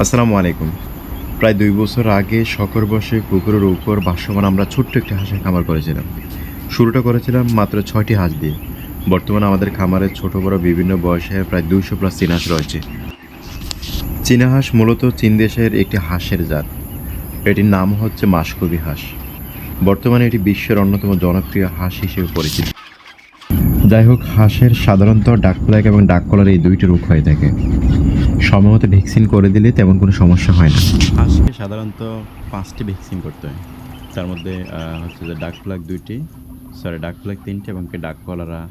আসসালামু আলাইকুম। প্রায় ২ বছর আগে শখের বশে পুকুরের উপর ভাসমান আমরা ছোট্ট একটি হাঁসের খামার করেছিলাম। শুরুটা করেছিলাম মাত্র ৬টি হাঁস দিয়ে। বর্তমানে আমাদের খামারে ছোট বড় বিভিন্ন বয়সের প্রায় ২০০ প্লাস চীনা হাঁস রয়েছে। চীনা হাঁস মূলত চীন দেশের একটি হাঁসের জাত। এটির নাম হচ্ছে মাশকবি হাঁস। বর্তমানে এটি বিশ্বের অন্যতম জনপ্রিয় হাঁস হিসেবে পরিচিত। যাই হোক, হাঁসের সাধারণত ডাক প্লেগ এবং ডাক কলার এই দুইটি রোগ হয়ে থাকে। সময়মতো ভ্যাকসিন করে দিলে তেমন কোনো সমস্যা হয় না। হাঁসকে সাধারণত ৫টি ভ্যাকসিন করতে হয়। তার মধ্যে হচ্ছে যে ডাক প্লেগ ২টি, ডাক প্লেগ ৩টি এবং ডাক কলারা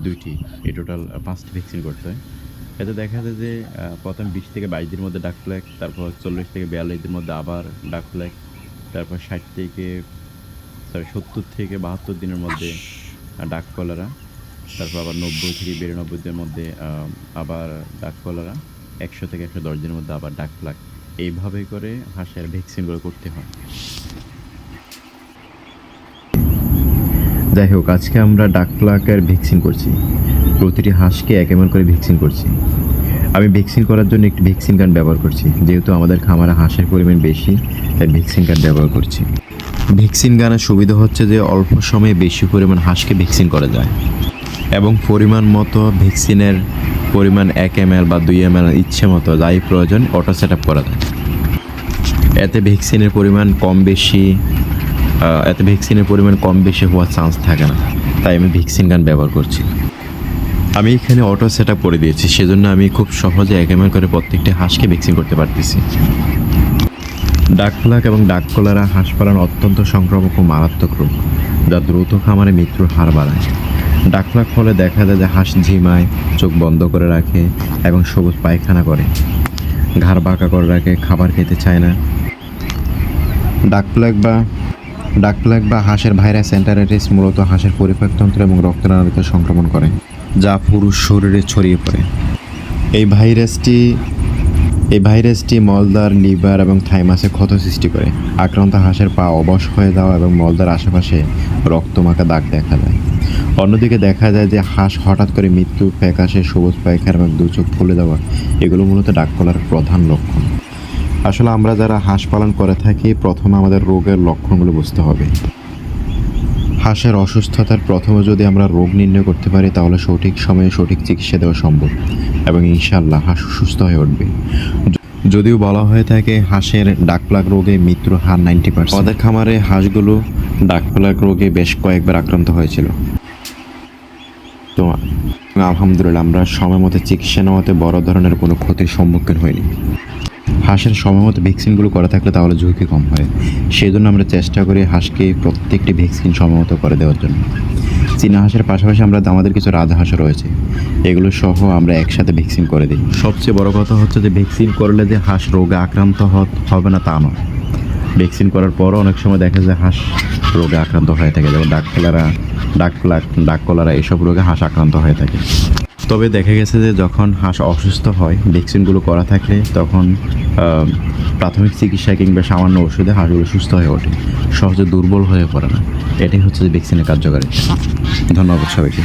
২টি। এই টোটাল ৫টি ভ্যাকসিন করতে হয়। এতে দেখা যায় যে প্রথম ২০ থেকে ২২ দিনের মধ্যে ডাক প্লেগ, তারপর ৪০ থেকে ৪২ দিনের মধ্যে আবার ডাক প্লেগ, তারপর ৭০ থেকে ৭২ দিনের মধ্যে ডাক কলারা, তারপর আবার ৯০ থেকে ৯২ দিনের মধ্যে আবার ডাক কলারা, ১০০ থেকে ১১০ দিনের মধ্যে আবার ডাক প্লেগ। এইভাবে করে হাঁসের ভ্যাকসিনগুলো করতে হয়। যাই হোক, আজকে আমরা ডাক প্লেগের ভ্যাকসিন করছি। প্রতিটি হাঁসকে ১ ml করে ভ্যাকসিন করছি। আমি ভ্যাকসিন করার জন্য একটি ভ্যাকসিন গান ব্যবহার করছি। যেহেতু আমাদের খামারে হাঁসের পরিমাণ বেশি, তাই ভ্যাকসিন গান ব্যবহার করছি। ভ্যাকসিন গানের সুবিধা হচ্ছে যে অল্প সময়ে বেশি পরিমাণ হাঁসকে ভ্যাকসিন করা যায় এবং পরিমাণ মতো ভ্যাকসিনের পরিমাণ ১ ml বা ২ ml ইচ্ছে মতো যাই প্রয়োজন অটো সেট আপ করা যায়। এতে ভ্যাকসিনের পরিমাণ কম বেশি হওয়ার চান্স থাকে না, তাই আমি ভ্যাকসিন গান ব্যবহার করছি। আমি এখানে অটো সেট আপ করে দিয়েছি, সেজন্য আমি খুব সহজে ১ ml করে প্রত্যেকটি হাঁসকে ভ্যাকসিন করতে পারতেছি। ডাক প্লেগ এবং ডাক কলারা হাঁস পালন অত্যন্ত সংক্রামক ও মারাত্মক রোগ, যা দ্রুত খামারে মৃত্যুর হার বাড়ায়। ডাক প্লেগ হলে দেখা যায় যে হাঁস ঝিমায়, চোখ বন্ধ করে রাখে এবং সবুজ পায়খানা করে, ঘাড় বাঁকা করে রাখে, খাবার খেতে চায় না। ডাক প্লেগ বা হাঁসের ভাইরাস এন্টারাইটিস মূলত হাঁসের পরিপাকতন্ত্র এবং রক্তনালীতে সংক্রমণ করে, যা পুরো শরীরে ছড়িয়ে পড়ে। এই ভাইরাসটি মলদ্বার, লিভার এবং থাইমাসে ক্ষত সৃষ্টি করে। আক্রান্ত হাঁসের পা অবশ হয়ে যাওয়া এবং মলদ্বার আশেপাশে রক্তমাখা দাগ দেখা যায়। অন্যদিকে দেখা যায় যে হাঁস হঠাৎ করে মৃত্যু, ফ্যাকাশে সবুজ পায়খানা এবং দু চোখ ফুলে যাওয়া, এগুলো মূলত ডাক কলার প্রধান লক্ষণ। আসলে আমরা যারা হাঁস পালন করে থাকি, প্রথমে আমাদের রোগের লক্ষণগুলো বুঝতে হবে। হাঁসের অসুস্থতার প্রথমে যদি আমরা রোগ নির্ণয় করতে পারি, তাহলে সঠিক সময়ে সঠিক চিকিৎসা দেওয়া সম্ভব এবং ইনশাআল্লাহ হাঁস সুস্থ হয়ে উঠবে। যদিও বলা হয়ে থাকে হাঁসের ডাক প্লেগ রোগে মৃত্যুর হার 90%। আমাদের খামারে হাঁসগুলো ডাক প্লেগ রোগে বেশ কয়েকবার আক্রান্ত হয়েছিল, তো আলহামদুলিল্লাহ আমরা সময় মতো চিকিৎসা নেওয়াতে বড় ধরনের কোনো ক্ষতির সম্মুখীন হইনি। হাঁসের সময়মতো ভ্যাকসিনগুলো করা থাকলে তাহলে ঝুঁকি কম হয়। সেই জন্য আমরা চেষ্টা করি হাঁসকে প্রত্যেকটি ভ্যাকসিন সময়মতো করে দেওয়ার জন্য। চীনা হাঁসের পাশাপাশি আমাদের কিছু রাজহাঁসও রয়েছে, এগুলো সহ আমরা একসাথে ভ্যাকসিন করে দিই। সবচেয়ে বড় কথা হচ্ছে যে ভ্যাকসিন করলে যে হাঁস রোগে আক্রান্ত হবে না তা নয়। ভ্যাকসিন করার পরও অনেক সময় দেখা যায় হাঁস রোগে আক্রান্ত হয়ে থাকে, যেমন ডাক কলারা এসব রোগে হাঁস আক্রান্ত হয়ে থাকে। তবে দেখা গেছে যে যখন হাঁস অসুস্থ হয়, ভ্যাকসিনগুলো করা থাকলে তখন প্রাথমিক চিকিৎসা কিংবা সামান্য ওষুধে হাঁসগুলো সুস্থ হয়ে ওঠে, সহজে দুর্বল হয়ে পড়ে না। এটাই হচ্ছে যে ভ্যাকসিনের কার্যকারিতা। ধন্যবাদ সবাইকে।